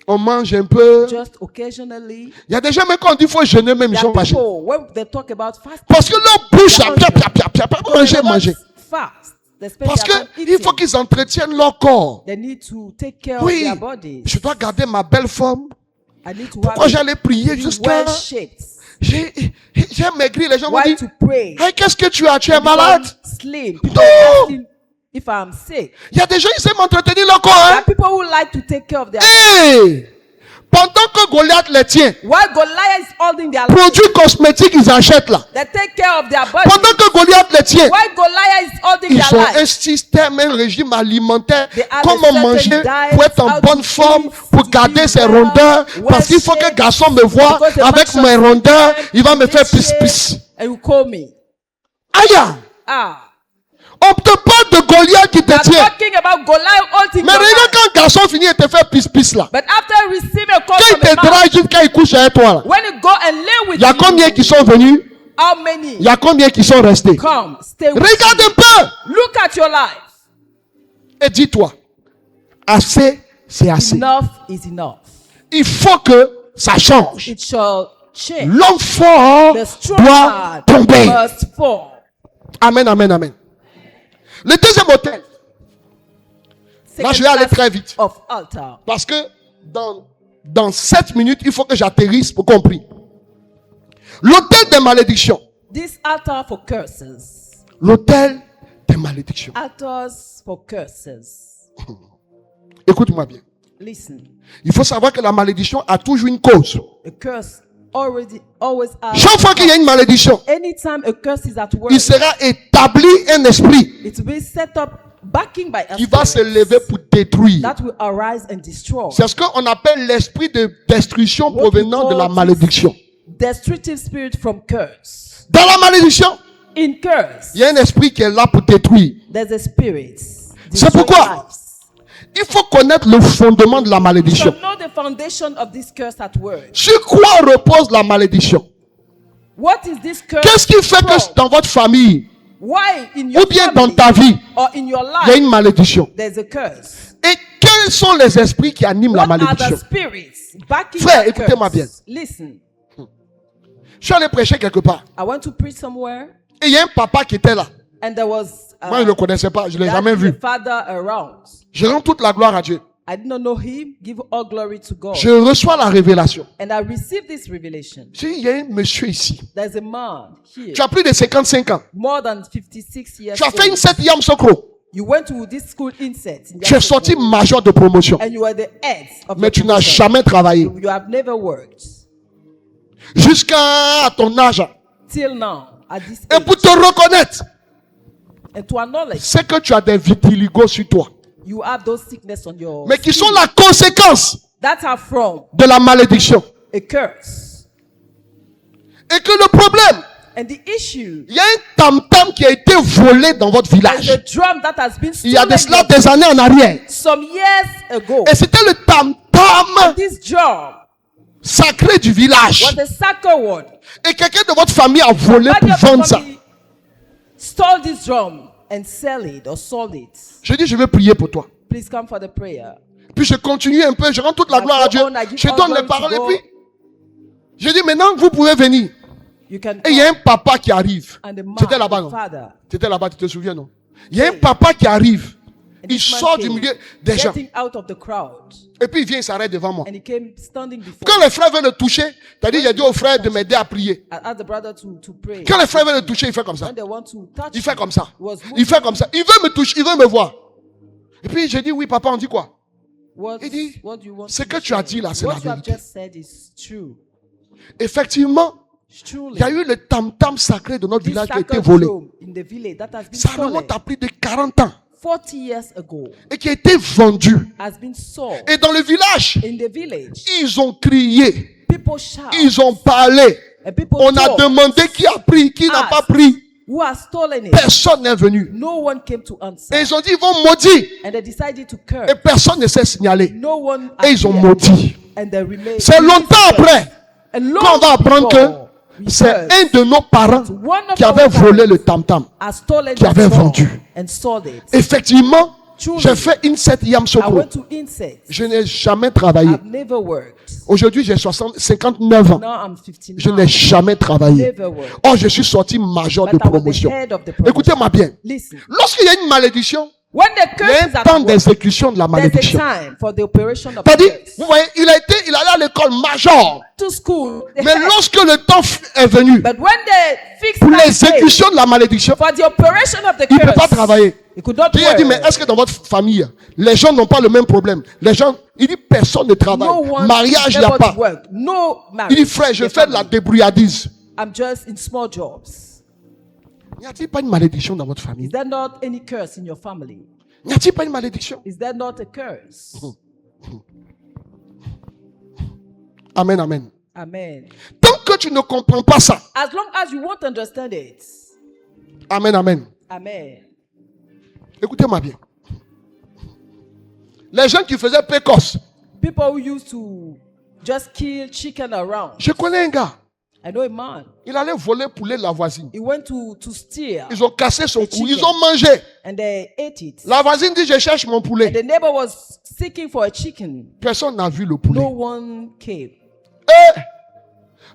on mange un peu. just occasionally. Il y a des gens, même quand on dit qu'il faut jeûner, même ils There sont are pas jeûnés. people, when they talk about fasting, Parce que leur bouche, a pia, pia, pia, pia, pia, they manger, don't manger. fast. They spend Parce their time qu'il faut eating. qu'ils entretiennent leur corps. They need to take care of Oui, their bodies. je dois garder ma belle forme. I need to Pourquoi have j'allais prier be jusqu'à... well shaped. J'ai maigri, les gens m'ont Why dit, to pray? hey, qu'est-ce que tu as? Tu es Become malade? Slim. No. People are asking if I'm sick. Il y a des gens, ils aiment entretenir leur corps. There Hein? are people who like to take care of their Hey! Pendant que Goliath les tient, While Goliath is holding their life, produits cosmétiques, ils achètent là. they take care of their body. Pendant que Goliath les tient, While Goliath is holding ils their ont life, un système, un régime alimentaire, They have comment a certain manger diet, pour être en how bonne to forme, eat, pour to garder be ses well, rondeurs, well parce qu'il faut que shaped, garçon me voit because the avec function mes rondeurs, system il va me is faire shaped, pis-pis. and you call me. Aïe! Ah, On te parle de Goliath qui we te are tient. talking about Goliath holding Mais your regarde life. quand un garçon finit de te faire pis-pis là. But after receiving a call Quand il from a te man, drague jusqu'à il couche avec toi là. when you go and live with Il y a combien qui sont venus? how many Il y a combien qui sont restés? come, stay with Regarde you. un peu Look at your life. et dis-toi, assez, c'est assez. Enough is enough. Il faut que ça change. It shall change. L'homme fort The strong doit man tomber. must fall. Amen, amen, amen. Le deuxième hôtel, là je vais aller très vite. Of altar. Parce que dans 7 minutes, il faut que j'atterrisse pour comprendre. L'hôtel des malédictions. This altar for curses. L'hôtel des malédictions. Altars for curses. Écoute-moi bien. Listen. Il faut savoir que la malédiction a toujours une cause. A curse always has. Chaque fois qu'il y a une malédiction, Anytime a curse is at work, il sera établi un esprit it will be set up backing by a qui va se spirit lever pour détruire. that will arise and destroy. C'est ce qu'on appelle l'esprit de destruction What we provenant de la call malédiction. Destructive spirit from curse. Dans la malédiction, In curse, il y a un esprit qui est là pour détruire. there's a spirit. C'est destroying pourquoi lives. il faut connaître le fondement de la You malédiction. should know the foundation of this curse at work. Sur quoi repose la malédiction? What is this curse? Qu'est-ce qui fait que from? dans votre famille Why in your ou bien family dans ta vie, or in your il y a une life malédiction? there's a curse? Et quels sont les esprits qui animent la What are malédiction? the spirits backing Frère, that écoutez-moi bien. curse? Listen, Je suis allé prêcher quelque part. I went to preach somewhere Et il y a un papa qui était là. and there was Moi, je ne le connaissais pas. Je ne l'ai jamais that vu. father around. Je rends toute la gloire à Dieu. I did not know him. Give all glory to God. Je reçois la révélation. And I received this revelation. J'ai dit, il y a un monsieur ici. There's a man here, Tu as plus de 55 ans. more than 56 years Tu as fait une old. 7e socro. You went to this school inset in Tu es sorti Yasogo, major de promotion. and you were the head of Mais your tu n'as profession. jamais travaillé. You have never worked Jusqu'à ton âge. till now at this Et age. pour te reconnaître, And to acknowledge c'est que tu as des vitiligo sur toi. you have those sickness on your Mais qui skin sont la conséquence that are from de la malédiction. a curse. Et que le problème, And the issue il y a un tam-tam qui a été volé dans votre is village. the drum that has been Il y a stolen de cela des années en arrière. some years ago. Et c'était le tam-tam This drum sacré du village. was the sacred one. Et quelqu'un de votre famille a volé Somebody pour of your vendre ça. family stole this drum and sell it or sold it. Je dis, je vais prier pour toi. Please come for the prayer. Puis je continue un peu, je rends toute la I gloire à go Dieu. on, I give Je all donne glory les paroles to et God. puis je dis maintenant vous pouvez venir. You can Et il y a come un papa qui arrive. and the man, C'était là-bas, the non? father, C'était là-bas, tu te souviens, non? Il y a un papa qui arrive. And Il this man sort du came, milieu des gens. getting out of the crowd, Et puis il vient, il s'arrête devant moi. and he came standing before Quand les frères veulent le toucher, c'est-à-dire il a dit au frère de m'aider à prier. I asked the brother to pray. Quand les frères veulent le toucher, il fait comme ça. When they want to touch Il fait him, comme ça. he was Il fait comme ça. Il veut me toucher, il veut me voir. Et puis j'ai dit, oui papa, on dit quoi? What, Il dit, what do you want ce to que tu as say? dit là, c'est What la you have vérité. just said is true. Effectivement, Truly. il y a eu le tam-tam sacré de notre This village qui a été sacred volé. drum in the village that has been Ça stolen remonte à plus de 40 ans 40 years ago et qui a été vendu. has been sold Et dans le village, in the village. ils ont crié, People shout. ils ont parlé. And people On a talk. demandé qui a pris, qui n'a pas pris. Who has stolen it? Personne n'est venu. No one came to answer. Et ils ont dit, ils vont maudire. And they decided to Et curse. personne ne s'est signalé. No one Et ils ont appeared. maudit. And they remained. C'est longtemps après And long qu'on va apprendre que before we c'est heard un de nos parents one of qui avait our volé parents le tam-tam. has stolen qui avait the drum vendu. and sold it. Effectivement, Truly. j'ai fait Inset Yam I Sokro. went to insects. Je n'ai jamais travaillé. I've never worked. Aujourd'hui, j'ai 59 ans. Now I'm 59. Je n'ai jamais travaillé. Never worked. Oh, je suis sorti major de But I was the promotion. head of the promotion. Écoutez-moi bien. Listen. Lorsqu'il y a une malédiction, When the il y a curse un is at temps work, d'exécution de la there's a malédiction. time for the operation of the C'est-à-dire, curse. vous voyez, il est allé à l'école major. To school. Mais lorsque le temps est venu But when the fixed pour time came l'exécution de la malédiction, for the operation of the il ne peut pas curse, travailler. he could not Dieu a dit, mais work. est-ce que dans votre famille, les gens n'ont pas le même problème? Les gens, il dit, personne ne travaille. No one Mariage, il is n'y a able pas. to work. No Il marriage. dit, frère, je in the fais de la family. débrouillardise. I'm just in small jobs. N'y a-t-il pas une malédiction dans votre famille? Is there not any curse in your family? N'y a-t-il pas une malédiction? Is there not a curse? Amen, amen. Amen. Tant que tu ne comprends pas ça, As long as you won't understand it. amen, amen. Amen. Écoutez-moi bien. Les gens qui faisaient pécosse, People who used to just kill chicken around. je connais un gars, I know a man. il allait voler poulet de la voisine. He went to steal Ils ont cassé son A cou, ils chicken. ont mangé. and they ate it. La voisine dit, je cherche mon And poulet. the neighbor was seeking for a chicken. Personne n'a vu le poulet. No one came. Et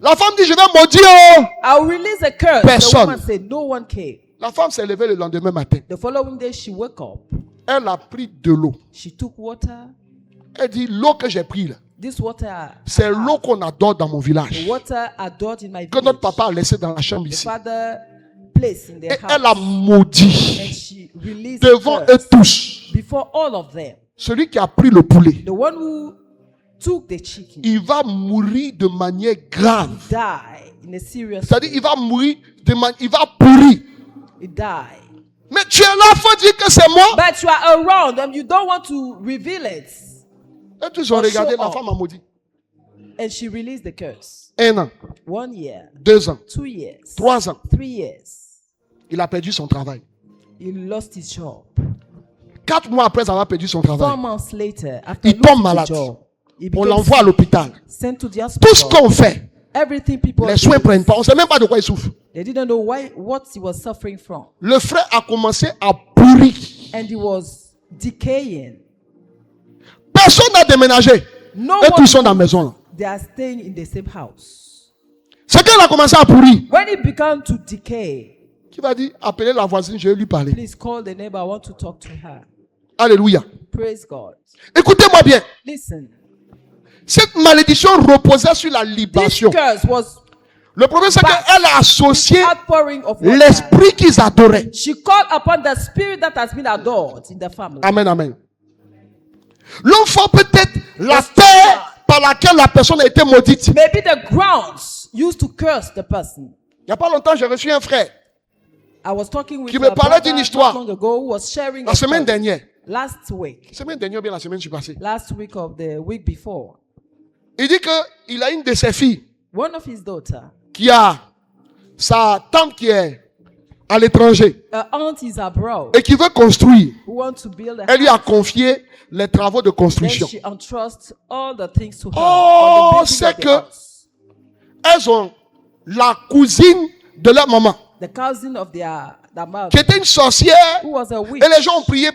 la femme dit, je vais maudire. Oh. I'll release a curse. Personne. The woman said no one came. La femme s'est levée le lendemain matin. The following day she woke up. Elle a pris de l'eau. She took water. Elle dit, l'eau que j'ai prise, là, This water, c'est l'eau qu'on adore dans mon village. the water adored in my Que notre village. papa a laissé dans la chambre The ici. father placed in Et their elle a house. And maudit she released devant a eux curse tous. before all of them. Celui qui a pris le poulet, The one who took the chicken il va mourir de manière grave. died in a serious C'est-à-dire, way. il va mourir il va pourrir. He died. Mais tu es là, faut dire que c'est moi. But you are around and you don't want to reveal it. Et tous ont Or regardé, show la up. femme a maudit. And she released the curse. 1 an, 1 year, 2 ans, 2 years, 3 ans. 3 years. Il a perdu son travail. He lost his job. 4 mois après avoir perdu son 4 travail, months later, after il tombe losing malade. the job, he On became l'envoie à l'hôpital. sent to the Tout ce hospital. qu'on fait, Everything people les soins ne did, prennent pas. On ne sait même pas de quoi il souffre. they didn't know what he was suffering from. Le frère a commencé à pourrir. And he was decaying. Personne n'a déménagé. No Et one tous sont dans la maison. Là. They are staying in the same house. C'est quand il a commencé à pourrir. When it began to decay, Qui va dire, appelez la voisine, je vais lui parler. please call the neighbor. I want to talk to her. Alléluia. Praise God. Écoutez-moi bien. Listen. Cette malédiction reposait sur la This libation. curse was Le problème, c'est qu'elle a associé outpouring of water. l'esprit qu'ils adoraient. She called upon the spirit that has been adored in the family. Amen, amen. L'enfant peut-être la terre par laquelle la personne a été maudite. Maybe the grounds used to curse the person. Il n'y a pas longtemps, j'ai reçu un frère I was talking with Qui me a parlait brother d'une histoire. not long ago who was sharing la a semaine story. dernière. Last week. La semaine dernière ou bien la semaine passée. Last week of the week before. Il dit qu'il a une de ses filles One of his daughter, qui a sa tante qui est à l'étranger her aunt is abroad, et qui veut construire. who wants to build a Elle lui a house. confié les travaux de Then construction. she entrusts all the things to her. Oh, on the building c'est of the que- house. Elles ont la cousine de leur maman The cousin of their mother, qui était une sorcière who was a witch, et les gens ont prié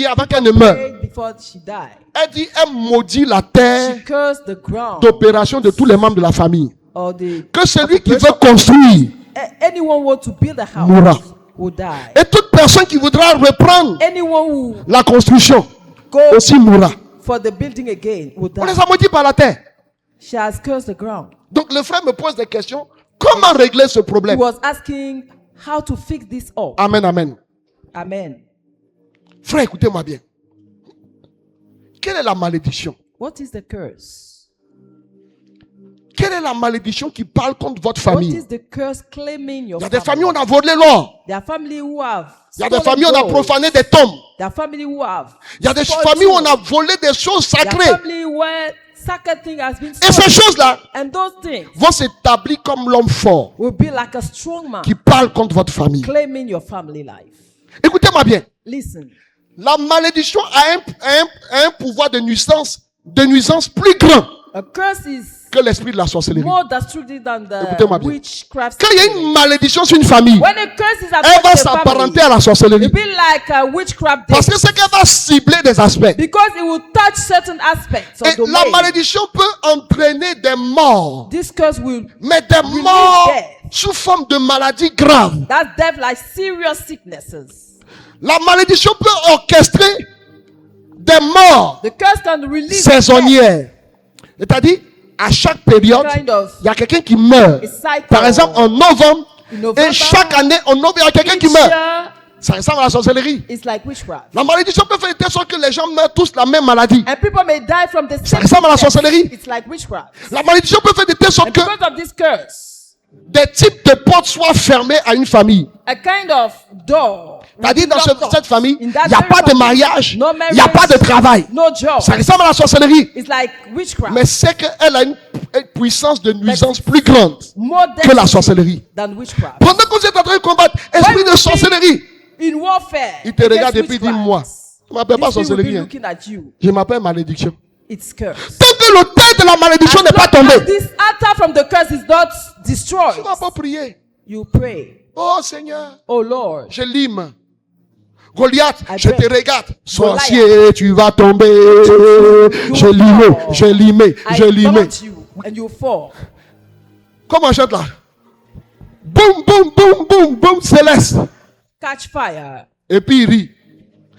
avant qu'elle ne meure. prayed before she died. Elle dit, elle maudit la She terre cursed the ground d'opération de tous les membres de la famille. or the Que celui qui veut construire anyone want to build a house mourra. will die. Et toute personne qui voudra reprendre Anyone who la construction goes aussi mourra. for the building again will On die. les a maudits par la terre. She has cursed the ground. Donc le frère me pose des questions. Comment régler ce He problème? was asking how to fix this up. Amen, amen. Amen. Frère, écoutez-moi bien. Quelle est la malédiction? What is the curse? Quelle est la malédiction qui parle contre votre What famille? is the curse claiming your Il y a des family? familles où on a volé l'or. There are family who have Il y a des stolen familles où on a gold. profané des tombes. There are family who have Il y a des spoiled familles où on a tools. volé des choses There are sacrées. family where sacred thing has been Et ces stolen. choses-là And those things vont s'établir comme l'homme fort will be like a strong man qui parle contre votre famille. claiming your family life. Écoutez-moi bien. Listen, La malédiction a un pouvoir de nuisance plus grand a curse is que l'esprit de la sorcellerie. more destructive than Écoutez-moi the bien. witchcraft. Quand il y a spirit. une malédiction sur une famille, When a curse is elle against va the s'apparenter family, à la sorcellerie. it will be like a witchcraft Parce day. que c'est qu'elle va cibler des aspects. Because it will touch certain aspects of Et the la way. malédiction peut entraîner des morts. This curse will, Mais des Release morts death. sous forme de maladies graves. that's death like serious sicknesses. La malédiction peut orchestrer des morts The curse can release death. saisonnières. C'est-à-dire, à chaque période, Kind of il y a quelqu'un qui meurt. a cycle. Par exemple, en novembre, In November, et chaque année, en novembre, il y a quelqu'un qui each meurt. year, Ça ressemble à la sorcellerie. it's like witchcraft. La malédiction peut faire de telle sorte que les gens meurent tous la même maladie. And people may die from the same ressemble à la sickness. sorcellerie. It's like witchcraft. La malédiction peut faire de telle sorte And que because of this curse, des types de portes soient fermées à une famille. a kind of door. C'est-à-dire, dans locked up. cette famille, In il that n'y a very pas de family, mariage, no il n'y a pas de marriage, travail. no job. Ça ressemble à la sorcellerie. It's like witchcraft. Mais c'est qu'elle a une puissance de nuisance plus grande More que la deadly sorcellerie. than witchcraft. Pendant que vous êtes en train de combattre esprit When de you sorcellerie, In warfare, il te against regarde et puis il dit, witchcraft, moi, je ne m'appelle pas this thing will sorcellerie. be Hein. looking at you. Je m'appelle malédiction. It's cursed. Tant que l'autel de la malédiction As n'est pas long as tombé, this altar from the curse is not tu destroyed, ne vas pas prier. you pray, Oh Seigneur, oh Lord, je lime. Goliath, I je pray. te regarde. Sorcier, tu vas tomber. J'ai limé, j'ai limé, I j'ai limé. taunt you and you fall. Comment on chante là? Boum, boum, boum, boum, boum, céleste. Catch fire. Et puis il rit.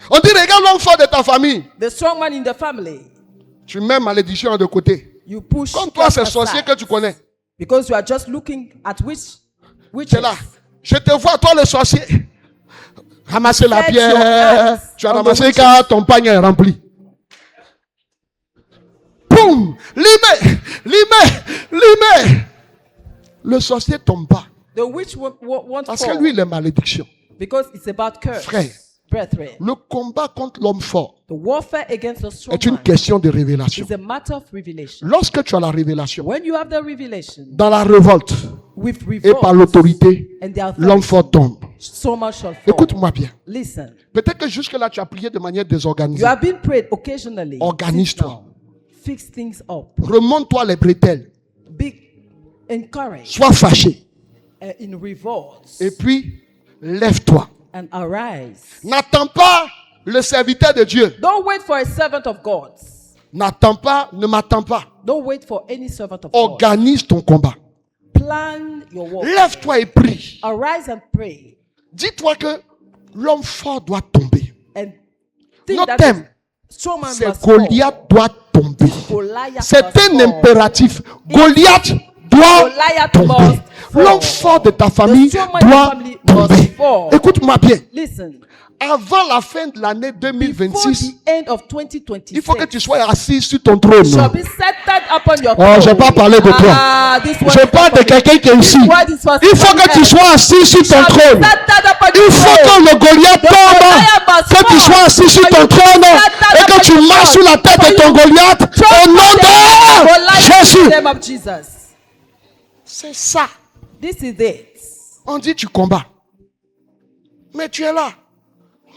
On dit, regarde l'homme fort de ta famille. The strong man in the family, Tu mets malédiction de côté. you push Comme toi, curse c'est sorcier aside que tu connais. because you are just looking at which Tu es là. Je te vois, toi le sorcier. Ramasser la Set pierre. your hands Tu as on the ramassé witches. car ton panier est rempli. Boum! Limé! Limé! Limé! Le sorcier tombe pas. The witch won't Parce fall que lui, il est malédiction. because it's about curse. Frère. Brethren, Le combat contre l'homme fort the warfare against the strong est une man question de révélation. is a matter of revelation. Lorsque tu as la révélation, When you have the revelation dans la révolte with et par revolt l'autorité, and the l'homme authority, fort tombe. so much shall fall. Écoute-moi bien. Listen, Peut-être que jusque-là, tu as prié de manière you désorganisée. have been prayed occasionally. Organise-toi. Sit down. Fix things up. Remonte-toi les bretelles. Be encouraged Sois fâché. in revolt Et puis, lève-toi. and arise. N'attends pas le serviteur de Dieu. Don't wait for a servant of God. N'attends pas, ne m'attends pas. Don't wait for any servant of God. Organise ton combat. Plan your work. Lève-toi et prie. Arise and pray. Dis-toi que l'homme fort doit tomber. And think Notre that thème, the strong man c'est must fall. Goliath doit tomber. Goliath C'est must un fall. impératif. Goliath doit Goliath tomber. must fall. L'homme fort de ta famille The strong man in doit your family must tomber. fall. Écoute-moi bien. Listen, Avant la fin de l'année before 2026, the end of 2026, il faut que tu sois assis sur ton trône. shall be seated upon your Oh, je throne. n'ai pas parlé de toi. Ah, this word Je is parle de for me. quelqu'un qui est ici. This word is for Il faut que tu sois assis sur ton shall be trône. seated upon Il your faut que throne. le Goliath tombe. Goliath must Que tu fall. sois assis sur ton trône et que tu marches sous la tête de ton Goliath au nom de Goliath in Jésus. the name of Jesus. C'est ça. This is it. On dit tu combats. Mais tu es là.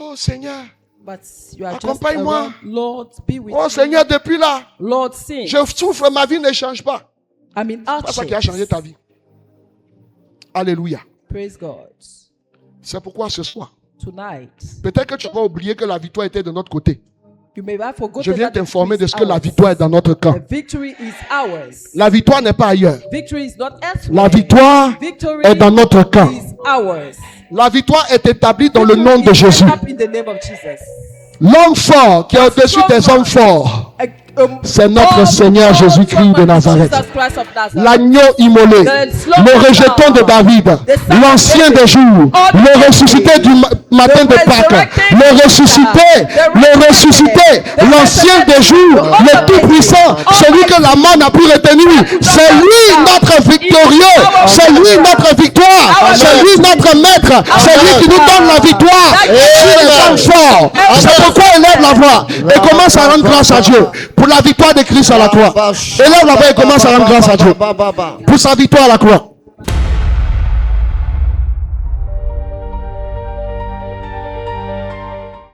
Oh Seigneur. But you are just Accompagne-moi. around. Lord, be with Oh me. Seigneur, depuis là, Lord, sing. je souffre, ma vie ne change pas. I'm in C'est pas ça qui a changé ta vie. Alléluia. Praise God. C'est pourquoi ce soir, Tonight, peut-être que tu vas oublier que la victoire était de notre côté. you may have forgotten Je viens that the t'informer de victory ce is que la ours. victoire est dans notre camp. The victory is ours. La victoire n'est pas ailleurs. Victory is not elsewhere. La victoire Victory est dans notre camp. is ours. La victoire est établie dans le nom de Jésus. Up in the name of Jesus. L'homme fort qui est au-dessus des hommes forts, c'est notre Seigneur Jésus-Christ de Nazareth. L'agneau immolé, le rejeton de David, l'ancien des jours, le ressuscité du matin de Pâques, le ressuscité, l'ancien des jours, le tout-puissant, celui que la mort n'a pu retenir. C'est lui notre victorieux, c'est lui notre victoire, c'est lui notre maître, c'est lui qui nous donne la victoire sur les hommes forts. C'est pourquoi élève la voix et commence à rendre grâce à Dieu pour la victoire de Christ à la croix. Élève la voix et commence à rendre grâce à Dieu pour sa victoire à la croix.